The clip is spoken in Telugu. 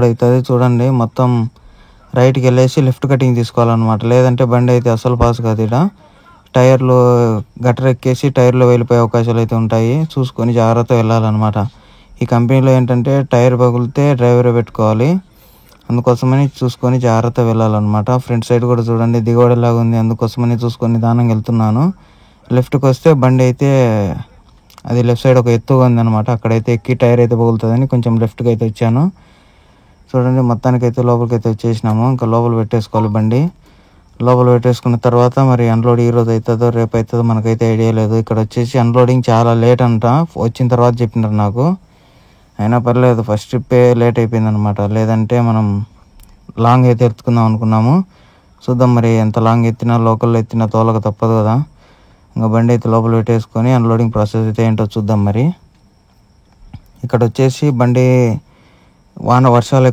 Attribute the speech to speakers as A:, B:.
A: అవుతుంది చూడండి. మొత్తం రైట్కి వెళ్ళేసి లెఫ్ట్ కటింగ్ తీసుకోవాలన్నమాట. లేదంటే బండి అయితే అసలు పాస్ కాదు. ఇక్కడ టైర్లు గటర్ ఎక్కేసి టైర్లో వెళ్ళిపోయే అవకాశాలు అయితే ఉంటాయి. చూసుకొని జాగ్రత్తగా వెళ్ళాలన్నమాట. ఈ కంపెనీలో ఏంటంటే టైర్ పగిలితే డ్రైవరే పెట్టుకోవాలి. అందుకోసమని చూసుకొని జాగ్రత్తగా వెళ్ళాలన్నమాట. ఫ్రంట్ సైడ్ కూడా చూడండి దిగబడేలాగా ఉంది. అందుకోసమని చూసుకొని నిదానంగా వెళ్తున్నాను. లెఫ్ట్కి వస్తే బండి అయితే అది లెఫ్ట్ సైడ్ ఒక ఎత్తుగా ఉందన్నమాట. అక్కడైతే ఎక్కి టైర్ అయితే పగులుతుందని కొంచెం లెఫ్ట్కి అయితే వచ్చాను. చూడండి మొత్తానికైతే లోపలికైతే వచ్చేసినాము. ఇంకా లోపల పెట్టేసుకోవాలి బండి. లోపల పెట్టేసుకున్న తర్వాత మరి అన్లోడ్ ఈరోజు అవుతుందో రేపు అవుతుందో మనకైతే ఐడియా లేదు. ఇక్కడ వచ్చేసి అన్లోడింగ్ చాలా లేట్ అంట. వచ్చిన తర్వాత చెప్పినారు నాకు. అయినా పర్లేదు, ఫస్ట్ ట్రిప్పే లేట్ అయిపోయిందనమాట. లేదంటే మనం లాంగ్ అయితే ఎత్తుకుందాం అనుకున్నాము. చూద్దాం మరి ఎంత లాంగ్ ఎత్తినా లోకల్లో ఎత్తినా తోలక తప్పదు కదా. ఇంకా బండి అయితే లోపల పెట్టేసుకొని అన్లోడింగ్ ప్రాసెస్ అయితే ఏంటో చూద్దాం. మరి ఇక్కడ వచ్చేసి బండి వర్షాలు